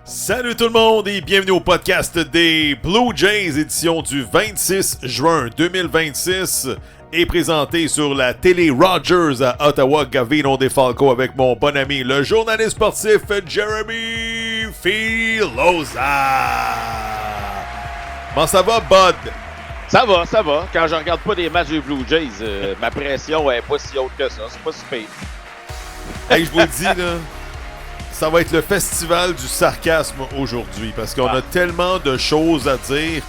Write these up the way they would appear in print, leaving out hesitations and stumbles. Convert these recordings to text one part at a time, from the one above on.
Salut tout le monde et bienvenue au podcast des Blue Jays, édition du 26 juin 2026 et présenté sur la télé Rogers à Ottawa, Gavino DeFalco avec mon bon ami, le journaliste sportif Jeremy Filosa. Comment ça va, Bud? Ça va. Quand je regarde pas des matchs des Blue Jays, ma pression est pas si haute que ça. C'est pas si pire. Hey, je vous le dis, là, ça va être le festival du sarcasme aujourd'hui parce qu'on a tellement de choses à dire,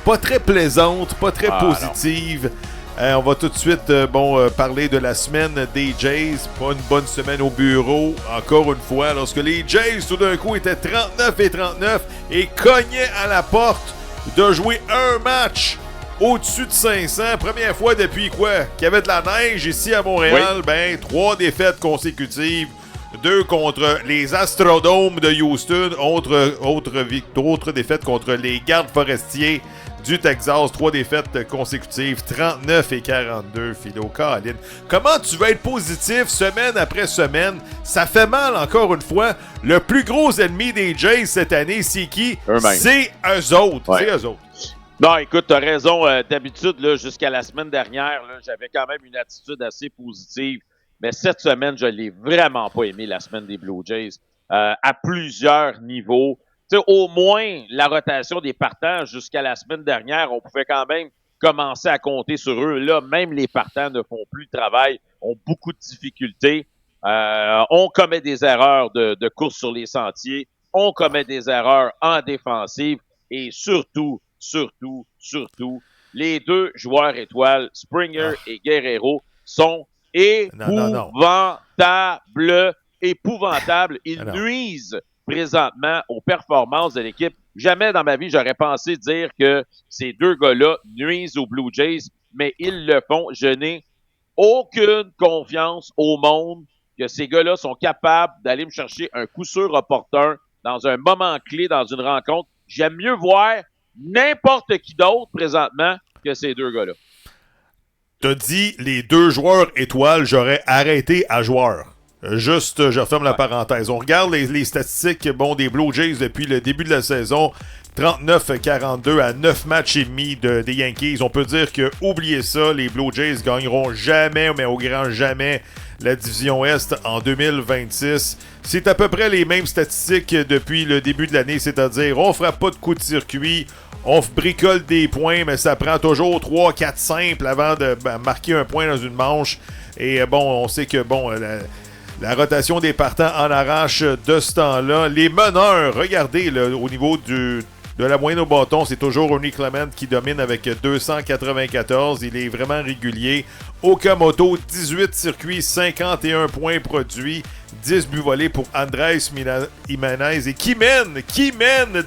pas très plaisantes, pas très positives. On va tout de suite parler de la semaine des Jays. Pas une bonne semaine au bureau, encore une fois, lorsque les Jays tout d'un coup étaient 39 et cognaient à la porte de jouer un match au-dessus de 500. Première fois depuis quoi? Qu'il y avait de la neige ici à Montréal. Oui. 3 défaites consécutives. 2 contre les Astrodomes de Houston, autre défaite contre les Gardes forestiers du Texas, 3 défaites consécutives, 39 et 42, Philo Colin. Comment tu vas être positif semaine après semaine? Ça fait mal encore une fois. Le plus gros ennemi des Jays cette année, c'est qui? Eux-mêmes. C'est eux autres. Ouais. C'est eux autres. Non, écoute, t'as raison. D'habitude, là, jusqu'à la semaine dernière, là, j'avais quand même une attitude assez positive. Mais cette semaine, je l'ai vraiment pas aimé, la semaine des Blue Jays, à plusieurs niveaux. Tu sais, au moins, la rotation des partants jusqu'à la semaine dernière, on pouvait quand même commencer à compter sur eux. Là, même les partants ne font plus le travail, ont beaucoup de difficultés. On commet des erreurs de course sur les sentiers. On commet des erreurs en défensive. Et surtout, les 2 joueurs étoiles, Springer et Guerrero, sont épouvantable. Ils nuisent présentement aux performances de l'équipe. Jamais dans ma vie, j'aurais pensé dire que ces 2 gars-là nuisent aux Blue Jays, mais ils le font. Je n'ai aucune confiance au monde que ces gars-là sont capables d'aller me chercher un coup sûr opportun dans un moment clé dans une rencontre. J'aime mieux voir n'importe qui d'autre présentement que ces 2 gars-là. T'as dit les 2 joueurs étoiles, j'aurais arrêté à joueur. Juste, je referme la parenthèse. On regarde les statistiques des Blue Jays depuis le début de la saison. 39-42 à 9 matchs et demi des Yankees. On peut dire que, oubliez ça, les Blue Jays gagneront jamais, mais au grand jamais, la division Est en 2026. C'est à peu près les mêmes statistiques depuis le début de l'année, c'est-à-dire on fera pas de coup de circuit, on bricole des points, mais ça prend toujours 3-4 simples avant de marquer un point dans une manche. Et on sait que la rotation des partants en arrache de ce temps-là. Les meneurs, regardez là, au niveau de la moyenne au bâton, c'est toujours Ronnie Clement qui domine avec 294. Il est vraiment régulier. Okamoto, 18 circuits, 51 points produits, 10 buts volés pour Andrés Jiménez. Et qui mène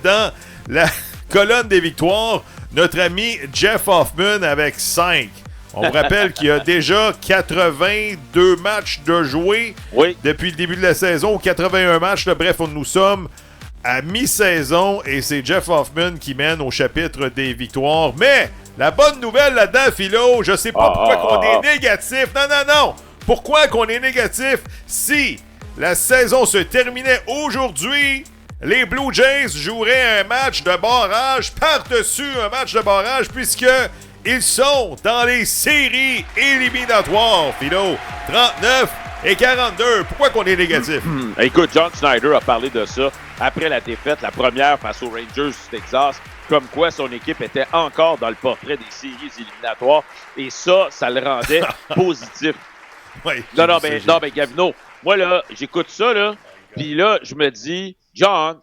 dans la colonne des victoires, notre ami Jeff Hoffman avec 5. On vous rappelle qu'il y a déjà 82 matchs de jouer depuis le début de la saison, 81 matchs. Bref, nous sommes à mi-saison et c'est Jeff Hoffman qui mène au chapitre des victoires. Mais la bonne nouvelle là-dedans, Philo, je sais pas pourquoi qu'on est négatif. Non. Pourquoi qu'on est négatif? Si la saison se terminait aujourd'hui, les Blue Jays joueraient un match de barrage par-dessus un match de barrage puisque ils sont dans les séries éliminatoires, Philo. 39 et 42. Pourquoi qu'on est négatif? Écoute, John Schneider a parlé de ça après la défaite, la première face aux Rangers du Texas, comme quoi son équipe était encore dans le portrait des séries éliminatoires. Et ça le rendait positif. Ouais, non, mais Gavino, moi, là, j'écoute ça, là, puis là, je me dis, John,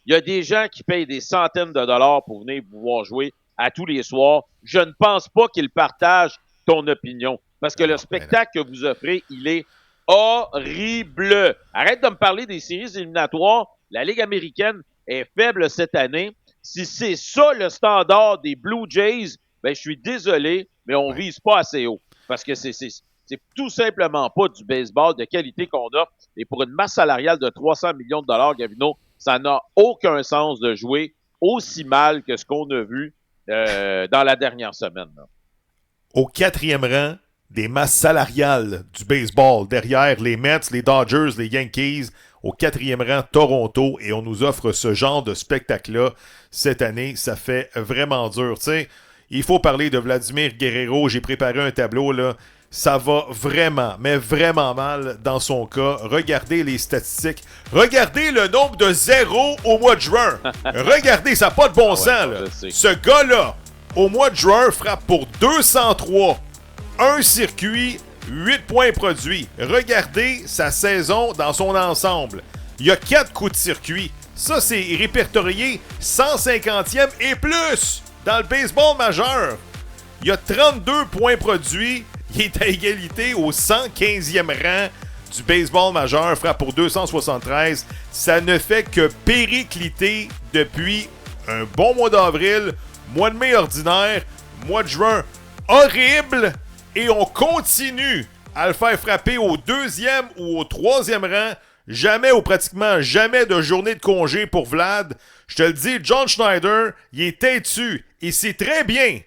il y a des gens qui payent des centaines de dollars pour venir vous voir jouer à tous les soirs. Je ne pense pas qu'ils partagent ton opinion. Parce que le spectacle que vous offrez, il est horrible. Arrête de me parler des séries éliminatoires. La Ligue américaine est faible cette année. Si c'est ça le standard des Blue Jays, je suis désolé, mais on vise pas assez haut. Parce que c'est tout simplement pas du baseball de qualité qu'on offre. Et pour une masse salariale de 300 millions de dollars, Gavino, ça n'a aucun sens de jouer aussi mal que ce qu'on a vu dans la dernière semaine. Là. Au 4e rang des masses salariales du baseball, derrière les Mets, les Dodgers, les Yankees, au 4e rang Toronto, et on nous offre ce genre de spectacle-là cette année. Ça fait vraiment dur. Tu sais, il faut parler de Vladimir Guerrero. J'ai préparé un tableau, là. Ça va vraiment, mais vraiment mal dans son cas. Regardez les statistiques. Regardez le nombre de zéros au mois de juin. Regardez, ça n'a pas de bon sens. Là. Ce gars-là, au mois de juin, frappe pour 203. Un circuit, 8 points produits. Regardez sa saison dans son ensemble. Il y a 4 coups de circuit. Ça, c'est répertorié 150e et plus dans le baseball majeur. Il y a 32 points produits. Il est à égalité au 115e rang du baseball majeur, frappe pour 273. Ça ne fait que péricliter depuis un bon mois d'avril, mois de mai ordinaire, mois de juin horrible, et on continue à le faire frapper au 2e ou au 3e rang. Jamais ou pratiquement jamais de journée de congé pour Vlad. Je te le dis, John Schneider, il est têtu. Il sait très bien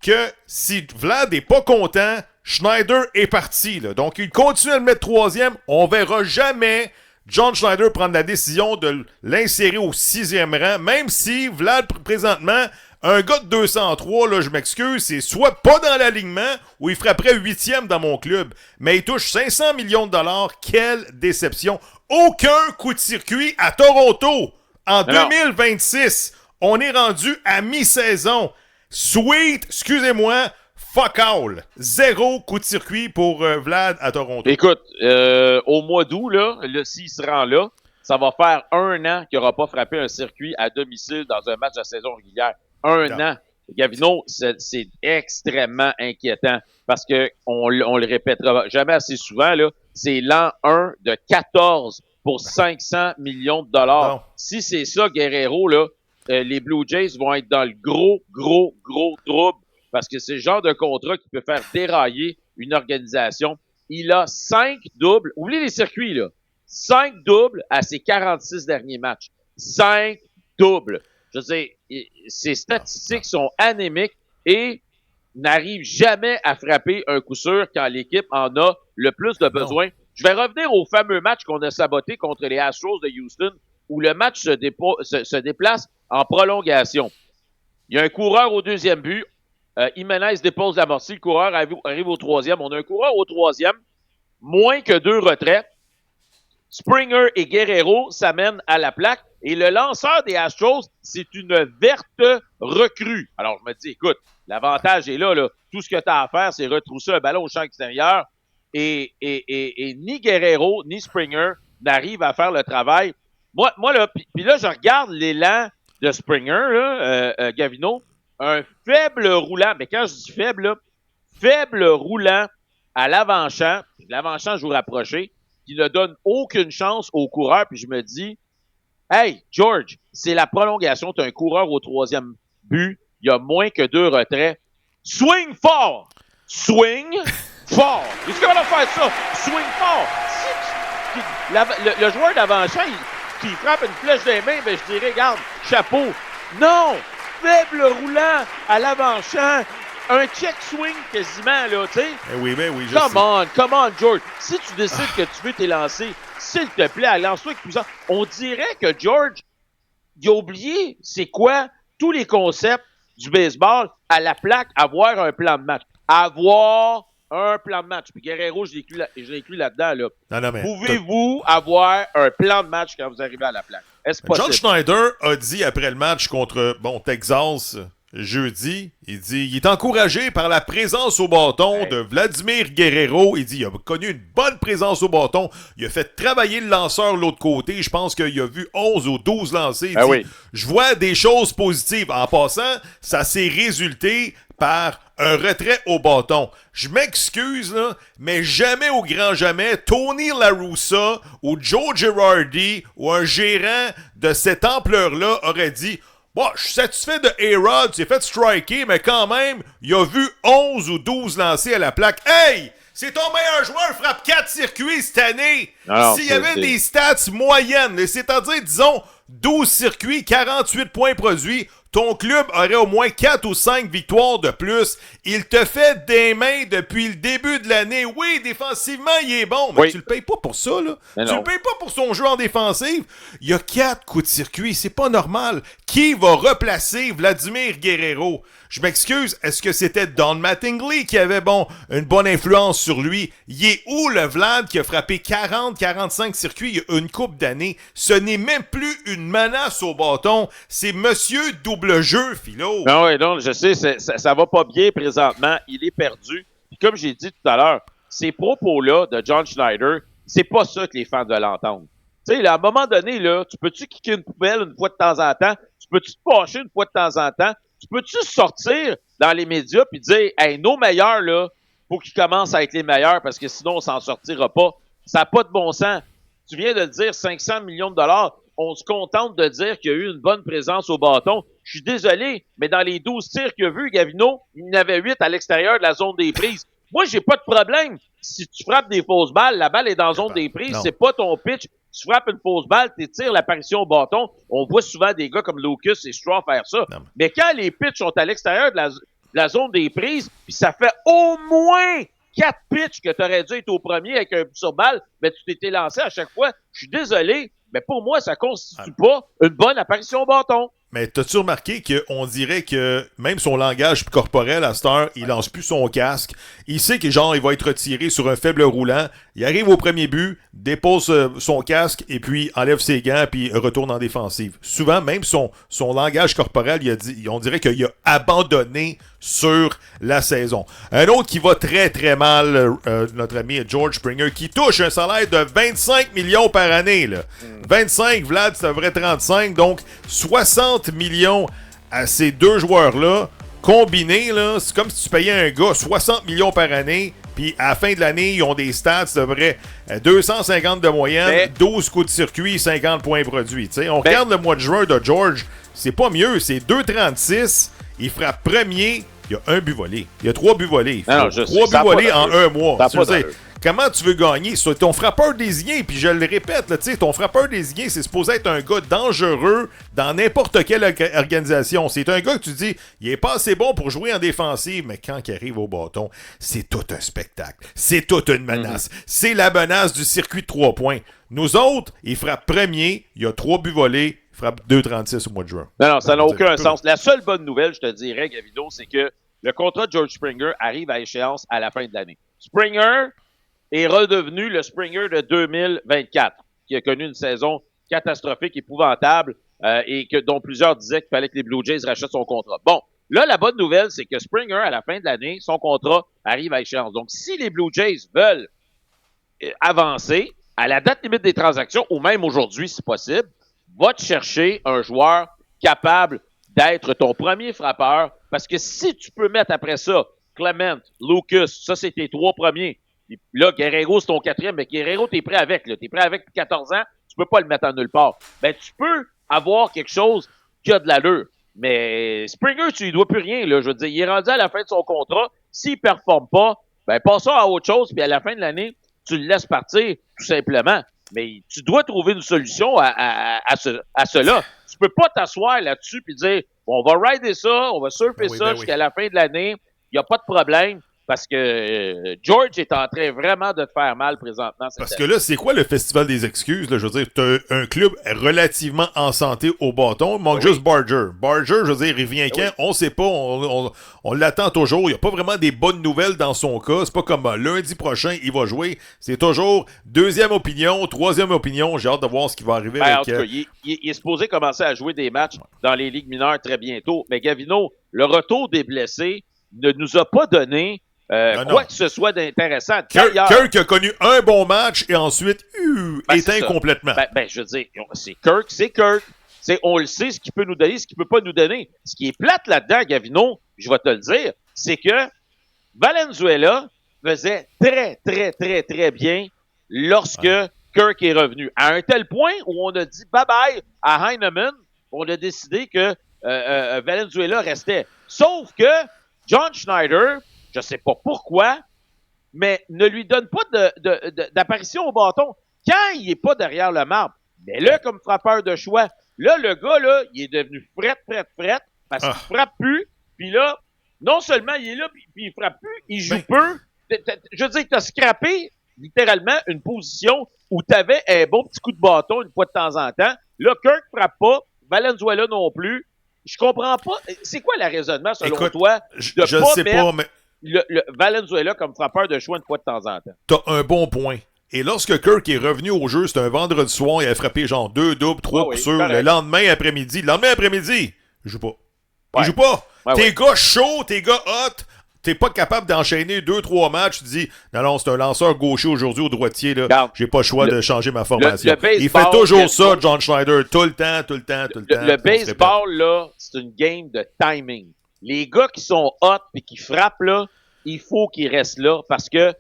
que si Vlad n'est pas content, Schneider est parti. Là. Donc, il continue à le mettre 3e. On verra jamais John Schneider prendre la décision de l'insérer au 6e rang, même si Vlad, présentement, un gars de 203, là, je m'excuse, c'est soit pas dans l'alignement ou il frapperait 8e dans mon club. Mais il touche 500 millions de dollars. Quelle déception. Aucun coup de circuit à Toronto. En 2026, on est rendu à mi-saison. Sweet, excusez-moi, fuck all. 0 coup de circuit pour Vlad à Toronto. Écoute, au mois d'août, là, s'il se rend là, ça va faire 1 an qu'il n'aura pas frappé un circuit à domicile dans un match de saison régulière. Un an. Gavino, c'est extrêmement inquiétant parce que on le répétera jamais assez souvent, là. C'est l'an 1 de 14 pour 500 millions de dollars. Non. Si c'est ça, Guerrero, là, les Blue Jays vont être dans le gros trouble parce que c'est le genre de contrat qui peut faire dérailler une organisation. Il a 5 doubles. Oubliez les circuits, là. 5 doubles à ses 46 derniers matchs. 5 doubles. Je sais, ses statistiques sont anémiques et n'arrivent jamais à frapper un coup sûr quand l'équipe en a le plus de besoin. Non. Je vais revenir au fameux match qu'on a saboté contre les Astros de Houston où le match se déplace en prolongation. Il y a un coureur au 2e but. Jimenez dépose l'amorti. Le coureur arrive au 3e. On a un coureur au 3e. Moins que 2 retraits. Springer et Guerrero s'amènent à la plaque. Et le lanceur des Astros, c'est une verte recrue. Alors, je me dis, écoute, l'avantage est là. Tout ce que tu as à faire, c'est retrousser un ballon au champ extérieur. Et ni Guerrero, ni Springer n'arrivent à faire le travail. Moi là, puis là, je regarde l'élan de Springer, là, Gavino. Un faible roulant, mais quand je dis faible, là, faible roulant à l'avant-champ. L'avant-champ joue rapproché, qui ne donne aucune chance au coureur. Puis je me dis, hey, George, c'est la prolongation. Tu as un coureur au 3e but. Il y a moins que 2 retraits. Swing fort! Swing fort! Est-ce qu'on va faire ça? Swing fort! Si le joueur d'avant-champ, qui frappe une flèche des mains, ben je dirais, regarde, chapeau. Non! Faible roulant à l'avant-champ. Un check swing quasiment, là, tu sais. Oui, je sais. Come on, George. Si tu décides que tu veux t'élancer, s'il te plaît, lance-toi avec puissance. On dirait que George, il a oublié c'est quoi tous les concepts du baseball à la plaque, avoir un plan de match. Avoir un plan de match. Puis Guerrero, je l'ai inclus là-dedans, là. Non, mais pouvez-vous avoir un plan de match quand vous arrivez à la plaque? Est-ce possible? John Schneider a dit après le match contre Texas jeudi, il est encouragé par la présence au bâton de Vladimir Guerrero. Il dit il a connu une bonne présence au bâton. Il a fait travailler le lanceur de l'autre côté. Je pense qu'il a vu 11 ou 12 lancés. Il dit, je vois des choses positives. En passant, ça s'est résulté par un retrait au bâton. Je m'excuse, là, mais jamais au grand jamais, Tony La Russa ou Joe Girardi ou un gérant de cette ampleur-là aurait dit bon, je suis satisfait de A-Rod, c'est fait striker, mais quand même, il a vu 11 ou 12 lancés à la plaque. Hey! C'est ton meilleur joueur, frappe 4 circuits cette année! S'il y avait des stats moyennes, c'est-à-dire, disons, 12 circuits, 48 points produits, ton club aurait au moins 4 ou 5 victoires de plus. Il te fait des mains depuis le début de l'année. Oui, défensivement, il est bon, mais tu le payes pas pour ça, là. Tu le payes pas pour son jeu en défensive. Il y a 4 coups de circuit, c'est pas normal. Qui va replacer Vladimir Guerrero? Je m'excuse, est-ce que c'était Don Mattingly qui avait, une bonne influence sur lui? Il est où le Vlad qui a frappé 40-45 circuits il y a une couple d'années? Ce n'est même plus une menace au bâton. C'est monsieur double jeu, Philo. Non, je sais, ça va pas bien présentement. Il est perdu. Puis comme j'ai dit tout à l'heure, ces propos-là de John Schneider, c'est pas ça que les fans veulent entendre. Tu sais, à un moment donné, là, tu peux-tu kicker une poubelle une fois de temps en temps? Tu peux-tu te fâcher une fois de temps en temps? Tu peux-tu sortir dans les médias puis dire, hey, nos meilleurs, là, faut qu'ils commencent à être les meilleurs parce que sinon, on s'en sortira pas. Ça n'a pas de bon sens. Tu viens de le dire, 500 millions de dollars. On se contente de dire qu'il y a eu une bonne présence au bâton. Je suis désolé, mais dans les 12 tirs qu'il a vus, Gavino, il y en avait 8 à l'extérieur de la zone des prises. Moi, j'ai pas de problème. Si tu frappes des fausses balles, la balle est dans la zone des prises, c'est pas ton pitch. Tu frappes une fausse balle, tu tires l'apparition au bâton. On voit souvent des gars comme Lucas et Straw faire ça. Mais quand les pitchs sont à l'extérieur de la zone des prises, puis ça fait au moins 4 pitchs que tu aurais dû être au premier avec un but sur balle, mais tu t'étais lancé à chaque fois. Je suis désolé, mais pour moi, ça constitue pas une bonne apparition au bâton. Mais t'as-tu remarqué qu'on dirait que même son langage corporel à cette heure, il lance plus son casque. Il sait que il va être retiré sur un faible roulant. Il arrive au premier but, dépose son casque et puis enlève ses gants puis retourne en défensive. Souvent, même son langage corporel, on dirait qu'il a abandonné sur la saison. Un autre qui va très très mal, notre ami George Springer, qui touche un salaire de 25 millions par année. Là. 25, Vlad, c'est un vrai 35, donc 60 millions à ces deux joueurs-là, combinés, là, c'est comme si tu payais un gars 60 millions par année, puis à la fin de l'année, ils ont des stats de vrai 250 de moyenne, 12 coups de circuit, 50 points produits. T'sais, on regarde le mois de juin de George, c'est pas mieux, c'est 2,36, il frappe premier, il y a un but volé. Il y a 3 buts volés. 3 buts volés en un mois. Comment tu veux gagner? C'est ton frappeur désigné, puis je le répète, là, ton frappeur désigné, c'est supposé être un gars dangereux dans n'importe quelle organisation. C'est un gars que tu dis, il est pas assez bon pour jouer en défensive, mais quand il arrive au bâton, c'est tout un spectacle. C'est toute une menace. C'est la menace du circuit de 3 points. Nous autres, il frappe premier, il y a 3 buts volés, il frappe 2,36 au mois de juin. Non, ça n'a aucun sens. La seule bonne nouvelle, je te dirais, Gavino, c'est que le contrat de George Springer arrive à échéance à la fin de l'année. Springer est redevenu le Springer de 2024, qui a connu une saison catastrophique, épouvantable, et dont plusieurs disaient qu'il fallait que les Blue Jays rachètent son contrat. Bon, là, la bonne nouvelle, c'est que Springer, à la fin de l'année, son contrat arrive à échéance. Donc, si les Blue Jays veulent avancer, à la date limite des transactions, ou même aujourd'hui, si possible, va te chercher un joueur capable d'être ton premier frappeur, parce que si tu peux mettre après ça Clement, Lucas, ça c'est tes 3 premiers. Et là, Guerrero, c'est ton 4e, mais Guerrero, t'es prêt avec. T'es prêt avec depuis 14 ans, tu peux pas le mettre en nulle part. Ben, tu peux avoir quelque chose qui a de l'allure. Mais Springer, tu lui dois plus rien. Là. Je veux dire, il est rendu à la fin de son contrat. S'il performe pas, ben passons à autre chose, puis à la fin de l'année, tu le laisses partir, tout simplement. Mais tu dois trouver une solution à cela. Tu peux pas t'asseoir là-dessus puis dire, on va rider ça, on va surfer jusqu'à la fin de l'année. Il n'y a pas de problème. Parce que George est en train vraiment de te faire mal présentement. Parce que là, c'est quoi le festival des excuses? Là? Je veux dire, t'as un club relativement en santé au bâton. Il manque juste Barger. Barger, je veux dire, il vient quand? On sait pas. On l'attend toujours. Il n'y a pas vraiment des bonnes nouvelles dans son cas. C'est pas comme lundi prochain, il va jouer. C'est toujours deuxième opinion, troisième opinion. J'ai hâte de voir ce qui va arriver avec... En tout cas, il est supposé commencer à jouer des matchs dans les ligues mineures très bientôt. Mais Gavino, le retour des blessés ne nous a pas donné quoi que ce soit d'intéressant. Kirk a connu un bon match et ensuite éteint complètement. Je veux dire, c'est Kirk. On le sait, ce qu'il peut nous donner, ce qu'il peut pas nous donner. Ce qui est plate là-dedans, Gavino, je vais te le dire, c'est que Valenzuela faisait très, très, très, très bien lorsque Kirk est revenu. À un tel point où on a dit bye-bye à Heinemann, on a décidé que Valenzuela restait. Sauf que John Schneider, je sais pas pourquoi, mais ne lui donne pas d'apparition au bâton quand il est pas derrière le marbre. Mais là, comme frappeur de choix, là, le gars, là, il est devenu frette. parce qu'il frappe plus. Puis là, non seulement il est là, puis il frappe plus, il joue peu. Je veux dire, t'as scrappé littéralement une position où t'avais un bon petit coup de bâton une fois de temps en temps. Là, Kirk frappe pas, Valenzuela non plus. Je comprends pas. C'est quoi le raisonnement, selon toi, de je pas sais mettre pas, mais le Valenzuela comme frappeur de choix une fois de temps en temps? T'as un bon point. Et lorsque Kirk est revenu au jeu, c'était un vendredi soir, il a frappé genre 2 doubles, 3 coups sûrs. Le lendemain après-midi, il joue pas. Il joue pas. T'es gars chauds, t'es gars hot, t'es pas capable d'enchaîner 2-3 matchs. Tu dis, non, c'est un lanceur gaucher aujourd'hui au droitier. Là. J'ai pas le choix de changer ma formation. Il fait toujours ça, John Schneider, tout le temps. Le baseball, là, c'est une game de timing. Les gars qui sont hot et qui frappent, là, il faut qu'ils restent là parce que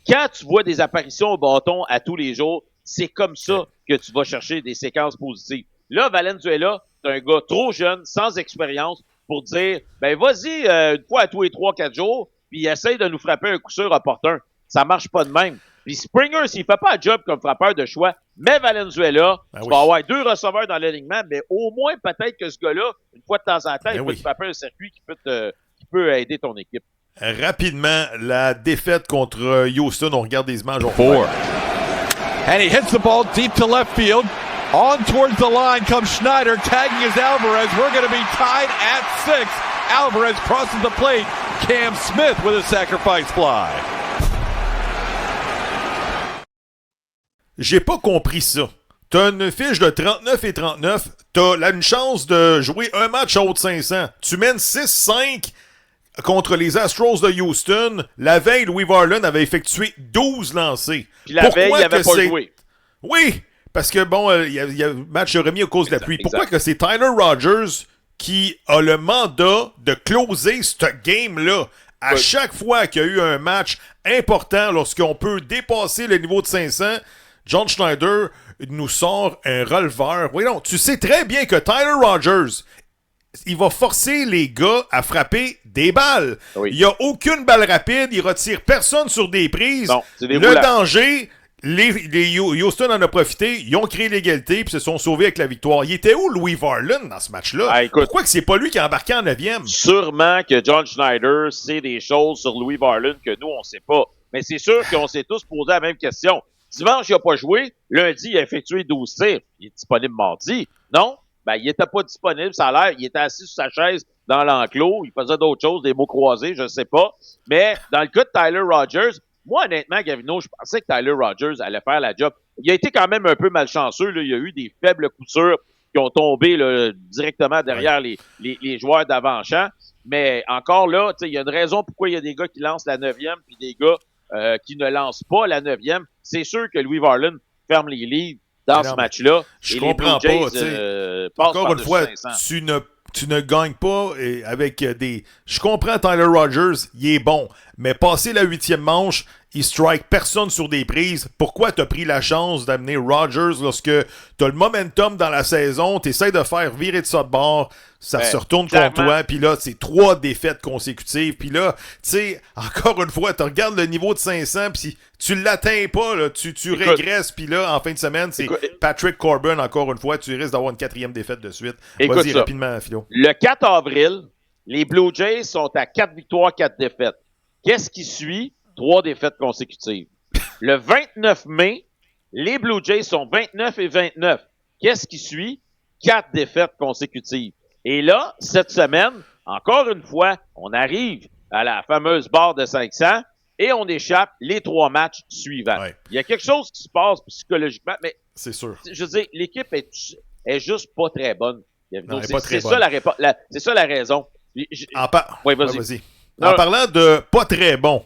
quand tu vois des apparitions au bâton à tous les jours, c'est comme ça que tu vas chercher des séquences positives. Là, Valenzuela, c'est un gars trop jeune, sans expérience, pour dire, ben vas-y une fois à tous les 3-4 jours, puis essaye de nous frapper un coup sûr opportun. Ça marche pas de même. Puis Springer, s'il fait pas un job comme frappeur de choix, mais Valenzuela, tu vas avoir 2 receveurs dans l'alignement, mais au moins peut-être que ce gars-là, une fois de temps en temps, il peut te frapper un circuit qui peut aider ton équipe. Rapidement, la défaite contre Houston, on regarde des images. 4. And he hits the ball deep to left field. On towards the line comes Schneider, tagging his Alvarez. We're going to be tied at 6. Alvarez crosses the plate. Cam Smith with a sacrifice fly. J'ai pas compris ça. T'as une fiche de 39 et 39. T'as une chance de jouer un match à haute 500. Tu mènes 6-5 contre les Astros de Houston. La veille, Louis Varland avait effectué 12 lancés. Puis la veille, il avait pas joué. Oui, parce que bon, il y a le match remis à cause de la pluie. Pourquoi que c'est Tyler Rogers qui a le mandat de closer ce game-là? À chaque fois qu'il y a eu un match important, lorsqu'on peut dépasser le niveau de 500, John Schneider nous sort un releveur. Oui, non, tu sais très bien que Tyler Rogers, il va forcer les gars à frapper des balles. Oui. Il n'y a aucune balle rapide, il retire personne sur des prises. Non, c'est des le roulants. danger, les Houston en a profité, ils ont créé l'égalité puis se sont sauvés avec la victoire. Il était où Louis Varland dans ce match-là? Ah, écoute, pourquoi que c'est pas lui qui a embarqué en 9e? Sûrement que John Schneider sait des choses sur Louis Varland que nous, on sait pas. Mais c'est sûr qu'on s'est tous posé la même question. Dimanche, il n'a pas joué. Lundi, il a effectué 12 tirs. Il est disponible mardi. Non? Ben, il était pas disponible, ça a l'air. Il était assis sur sa chaise dans l'enclos. Il faisait d'autres choses, des mots croisés, je sais pas. Mais dans le cas de Tyler Rogers, moi, honnêtement, Gavino, je pensais que Tyler Rogers allait faire la job. Il a été quand même un peu malchanceux. Là. Il y a eu des faibles coups sûrs qui ont tombé là, directement derrière les joueurs d'avant-champ. Mais encore là, il y a une raison pourquoi il y a des gars qui lancent la 9e puis des gars qui ne lancent pas la 9e. C'est sûr que Louis Varland ferme les livres dans ce match-là. Je comprends pas. Encore une fois, 500. tu ne gagnes pas avec des... Je comprends Tyler Rogers, il est bon, mais passer la 8e manche, il strike personne sur des prises. Pourquoi t'as pris la chance d'amener Rogers lorsque t'as le momentum dans la saison, t'essaies de faire virer de ça de bord, ça se retourne contre toi, puis là, c'est 3 défaites consécutives, puis là, tu sais, encore une fois, tu regardes le niveau de 500, puis tu l'atteins pas, là, tu régresses, puis là, en fin de semaine, c'est Patrick Corbin, encore une fois, tu risques d'avoir une 4e défaite de suite. Vas-y, rapidement, Philo. Le 4 avril, les Blue Jays sont à 4 victoires, 4 défaites. Qu'est-ce qui suit? 3 défaites consécutives. Le 29 mai, les Blue Jays sont 29 et 29. Qu'est-ce qui suit? 4 défaites consécutives. Et là, cette semaine, encore une fois, on arrive à la fameuse barre de 500 et on échappe les 3 matchs suivants. Ouais. Il y a quelque chose qui se passe psychologiquement, mais c'est sûr. Je veux dire, l'équipe est juste pas très bonne. C'est ça la raison. Oui, vas-y. En parlant de pas très bon,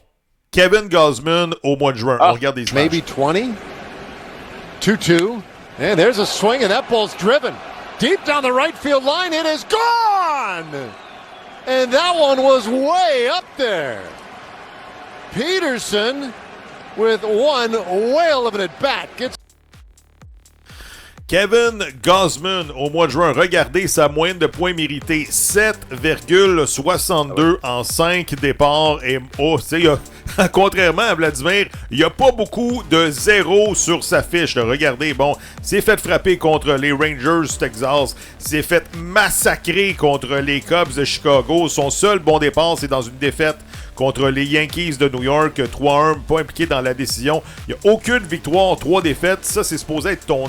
Kevin Gausman au mois de juin. On regarde des images. Maybe 20. 2-2. And there's a swing and that ball's driven. Deep down the right field line. It is gone! And that one was way up there. Peterson with one whale of an at-bat. Kevin Gausman, au mois de juin, regardez sa moyenne de points mérités, 7,62 en 5 départs. Et contrairement à Vladimir, il n'y a pas beaucoup de zéro sur sa fiche. Là. Regardez, bon, s'est fait frapper contre les Rangers du Texas, s'est fait massacrer contre les Cubs de Chicago. Son seul bon départ, c'est dans une défaite contre les Yankees de New York, 3-1, pas impliqué dans la décision. Il n'y a aucune victoire, 3 défaites. Ça, c'est supposé être ton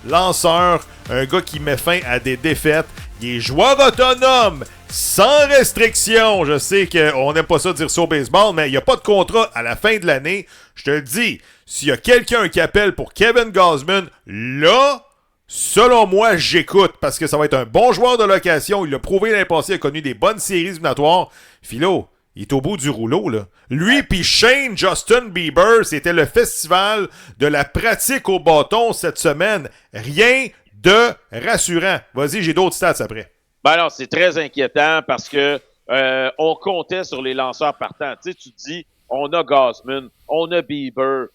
lanceur, un gars qui met fin à des défaites. Il est joueur autonome, sans restriction. Je sais qu'on n'aime pas ça dire ça au baseball, mais il n'y a pas de contrat à la fin de l'année. Je te le dis, s'il y a quelqu'un qui appelle pour Kevin Gausman, là, selon moi, j'écoute, parce que ça va être un bon joueur de location. Il l'a prouvé l'année passée, il a connu des bonnes séries éliminatoires. Philo, il est au bout du rouleau, là. Lui puis Shane Justin Bieber, c'était le festival de la pratique au bâton cette semaine. Rien de rassurant. Vas-y, j'ai d'autres stats après. Ben non, c'est très inquiétant parce que on comptait sur les lanceurs partants. Tu sais, tu te dis, on a Gausman, on a Bieber,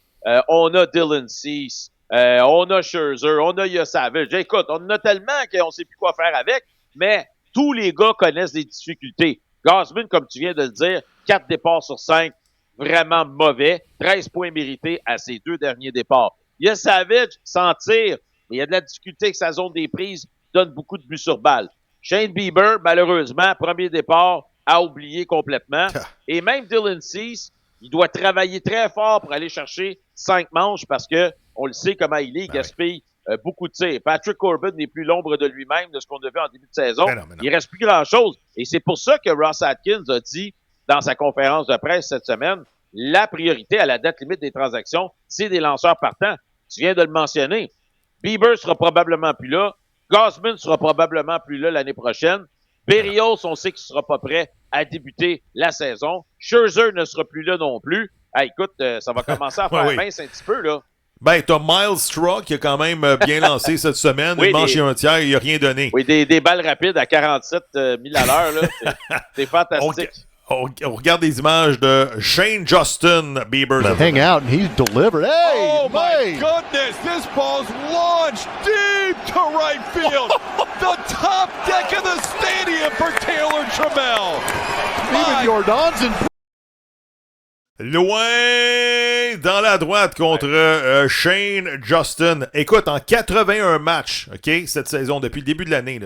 on a Dylan Cease, on a Scherzer, on a Yosavage. Écoute, on en a tellement qu'on ne sait plus quoi faire avec, mais tous les gars connaissent des difficultés. Gausman, comme tu viens de le dire, 4 départs sur 5, vraiment mauvais. 13 points mérités à ses 2 derniers départs. Yosavage, sans tir, mais il y a de la difficulté avec sa zone des prises, donne beaucoup de buts sur balle. Shane Bieber, malheureusement, premier départ, a oublié complètement. Et même Dylan Cease, il doit travailler très fort pour aller chercher 5 manches parce que on le sait comment il est, il gaspille beaucoup de tirs. Patrick Corbin n'est plus l'ombre de lui-même de ce qu'on a vu en début de saison. Mais non. Il reste plus grand-chose. Et c'est pour ça que Ross Atkins a dit dans sa conférence de presse cette semaine, la priorité à la date limite des transactions, c'est des lanceurs partants. Tu viens de le mentionner. Bieber sera probablement plus là. Gausman sera probablement plus là l'année prochaine. Berrios, on sait qu'il sera pas prêt à débuter la saison. Scherzer ne sera plus là non plus. Écoute, ça va commencer à faire mince un petit peu, là. Ben, t'as Miles Straw qui a quand même bien lancé cette semaine. Oui, une manche et un tiers, il n'a rien donné. Oui, des balles rapides à 47 000 à l'heure, là. C'est fantastique. On regarde des images de Shane Justin Bieber. Hang out and he's delivered. Hey, oh my goodness, this ball's launched deep to right field. The top deck of the stadium for Taylor Trammell. Even Jordan's in. Loin dans la droite contre Shane Justin. Écoute, en 81 matchs, OK, cette saison, depuis le début de l'année,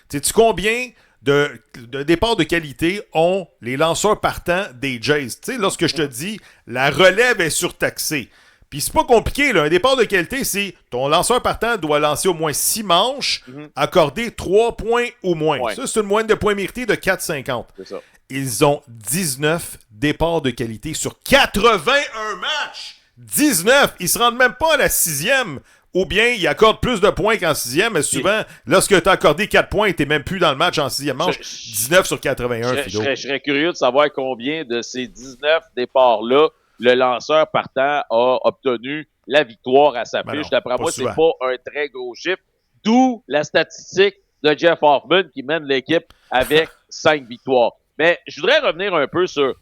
sais-tu combien de départs de qualité ont les lanceurs partants des Jays? Tu sais, lorsque je te dis, la relève est surtaxée. Puis c'est pas compliqué, là. Un départ de qualité, c'est ton lanceur partant doit lancer au moins 6 manches, accorder 3 points ou moins. Ouais. Ça, c'est une moyenne de points mérités de 4,50. C'est ça. Ils ont 19 départs de qualité sur 81 matchs. 19! Ils se rendent même pas à la 6e. Ou bien, ils accordent plus de points qu'en 6e, mais souvent, lorsque tu as accordé 4 points, tu n'es même plus dans le match en 6e manche. 19 sur 81, Fido. Je serais curieux de savoir combien de ces 19 départs-là, le lanceur partant a obtenu la victoire à sa fiche. D'après moi, c'est pas un très gros chiffre. D'où la statistique de Jeff Hoffman qui mène l'équipe avec 5 victoires. Mais je voudrais revenir un peu sur, tu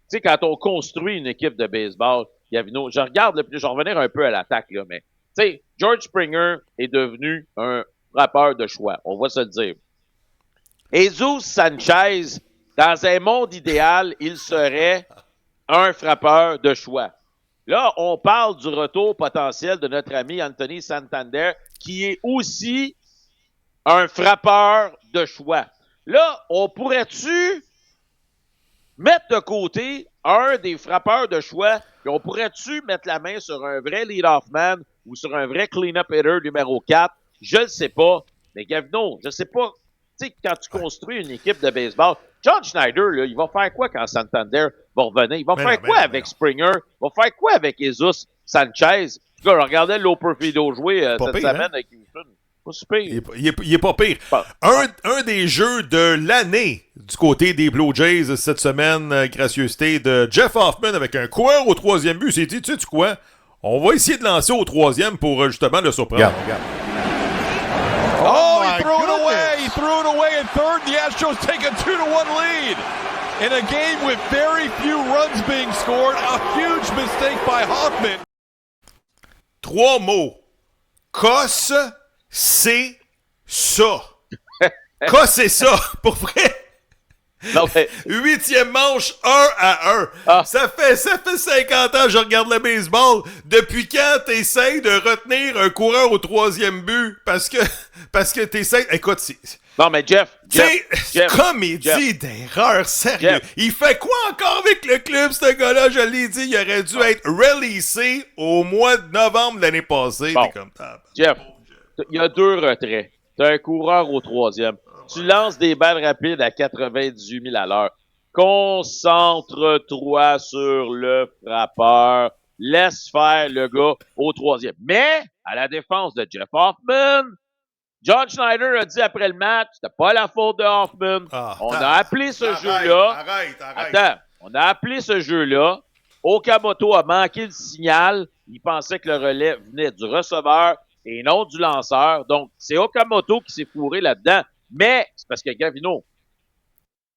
sais, quand on construit une équipe de baseball, Gavino, je vais revenir un peu à l'attaque, là, mais, tu sais, George Springer est devenu un frappeur de choix, on va se le dire. Jesus Sanchez, dans un monde idéal, il serait un frappeur de choix. Là, on parle du retour potentiel de notre ami Anthony Santander, qui est aussi un frappeur de choix. Là, on pourrait-tu mettre de côté un des frappeurs de choix, et on pourrait-tu mettre la main sur un vrai lead-off man ou sur un vrai clean-up hitter numéro 4? Je ne sais pas. Mais Gavino, je ne sais pas. Tu sais, quand tu construis une équipe de baseball, John Schneider, là, il va faire quoi quand Santander va revenir? Il va faire quoi avec Springer? Il va faire quoi avec Jesus Sanchez? Là, je regardais Loper Fido jouer cette semaine avec Houston. Pas super. Il est pas pire. Un des jeux de l'année du côté des Blue Jays cette semaine, gracieuseté de Jeff Hoffman avec un coureur au 3e but. C'est dit, tu sais quoi? On va essayer de lancer au 3e pour justement le surprendre. Regarde. Oh, he threw it away. He threw it away at third. The Astros take a 2-1 lead. In a game with very few runs being scored, a huge mistake by Hoffman. 3 mots Cosse, c'est ça. Cosse, c'est ça. Pour vrai. Non, mais, 8e manche, 1-1. Ah. Ça fait 50 ans que je regarde le baseball. Depuis quand t'essayes de retenir un coureur au 3e but? Parce que t'essayes... Écoute, non, mais Jeff, comédie d'erreur, sérieux. Jeff. Il fait quoi encore avec le club, ce gars-là? Je l'ai dit, il aurait dû être releasé au mois de novembre l'année passée. Bon. T'es comme ça. Jeff, il y a 2 retraits. T'as un coureur au 3e. Tu lances des balles rapides à 98 000 à l'heure. Concentre-toi sur le frappeur. Laisse faire le gars au 3e. Mais, à la défense de Jeff Hoffman, John Schneider a dit après le match, c'était pas la faute de Hoffman. On a appelé ce jeu-là. Arrête. Attends, on a appelé ce jeu-là. Okamoto a manqué le signal. Il pensait que le relais venait du receveur et non du lanceur. Donc, c'est Okamoto qui s'est fourré là-dedans. Mais, c'est parce que, Gavino,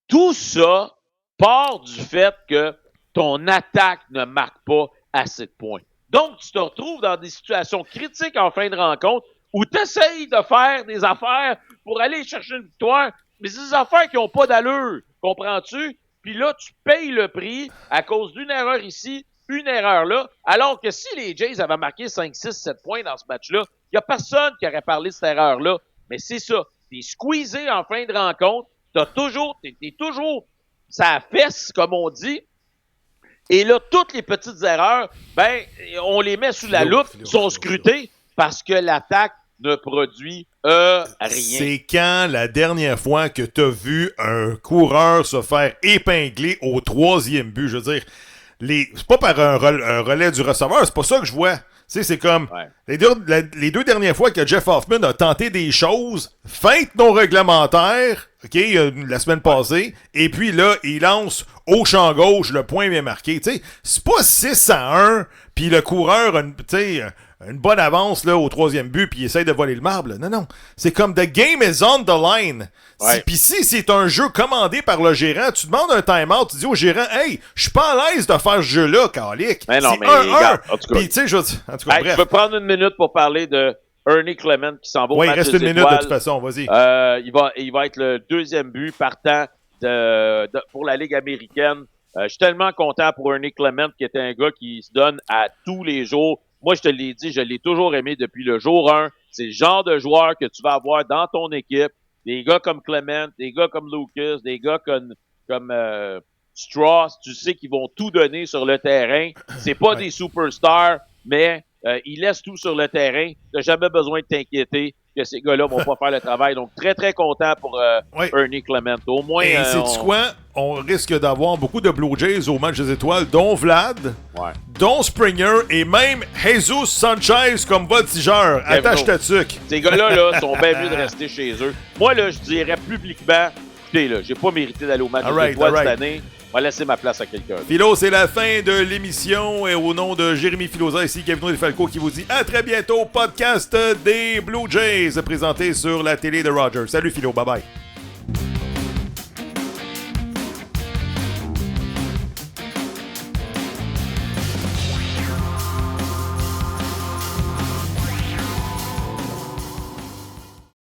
tout ça part du fait que ton attaque ne marque pas assez de points. Donc, tu te retrouves dans des situations critiques en fin de rencontre où tu essayes de faire des affaires pour aller chercher une victoire, mais c'est des affaires qui n'ont pas d'allure. Comprends-tu? Puis là, tu payes le prix à cause d'une erreur ici, une erreur là, alors que si les Jays avaient marqué 5, 6, 7 points dans ce match-là, il n'y a personne qui aurait parlé de cette erreur-là. Mais c'est ça. T'es squeezé en fin de rencontre. T'es toujours ça fesse, comme on dit. Et là, toutes les petites erreurs, on les met sous la loupe, sont scrutées parce que l'attaque ne produit rien. C'est quand la dernière fois que t'as vu un coureur se faire épingler au 3e but? Je veux dire, c'est pas par un relais du receveur, c'est pas ça que je vois. Tu sais, c'est comme les 2 dernières fois que Jeff Hoffman a tenté des choses, feinte non réglementaire, OK, la semaine passée, et puis là, il lance au champ gauche, le point bien marqué. Tu sais, c'est pas 6-1, puis le coureur a une bonne avance là, au 3e but, puis il essaie de voler le marbre. Là. Non. C'est comme the game is on the line. Puis si c'est un jeu commandé par le gérant, tu demandes un time-out, tu dis au gérant, hey, je suis pas à l'aise de faire ce jeu-là, calique. Mais non, c'est mais 1-1. En tout cas, Puis, tu sais, en tout cas, bref. Je peux prendre une minute pour parler de Ernie Clement qui s'en va au match il reste des une minute étoiles. de toute façon, vas-y. Il va être le 2e but partant pour la Ligue américaine. Je suis tellement content pour Ernie Clement qui était un gars qui se donne à tous les jours. Moi, je te l'ai dit, je l'ai toujours aimé depuis le jour 1. C'est le genre de joueur que tu vas avoir dans ton équipe. Des gars comme Clement, des gars comme Lucas, des gars comme Strauss, tu sais qu'ils vont tout donner sur le terrain. C'est pas des superstars, mais ils laissent tout sur le terrain. Tu n'as jamais besoin de t'inquiéter que ces gars-là vont pas faire le travail. Donc, très, très content pour Ernie Clement. Au moins, et sais-tu quoi? On risque d'avoir beaucoup de Blue Jays au match des étoiles, dont Vlad, dont Springer et même Jesus Sanchez comme voltigeur. Attache ta tuque. Ces gars-là sont bien mieux de rester chez eux. Moi, là, je dirais publiquement, écoutez, là, j'ai pas mérité d'aller au match des étoiles cette année. On va laisser ma place à quelqu'un. Philo, c'est la fin de l'émission. Et au nom de Jérémy Filosa, ici Gavino Defalco qui vous dit à très bientôt. Podcast des Blue Jays présenté sur la télé de Rogers. Salut Philo, bye bye.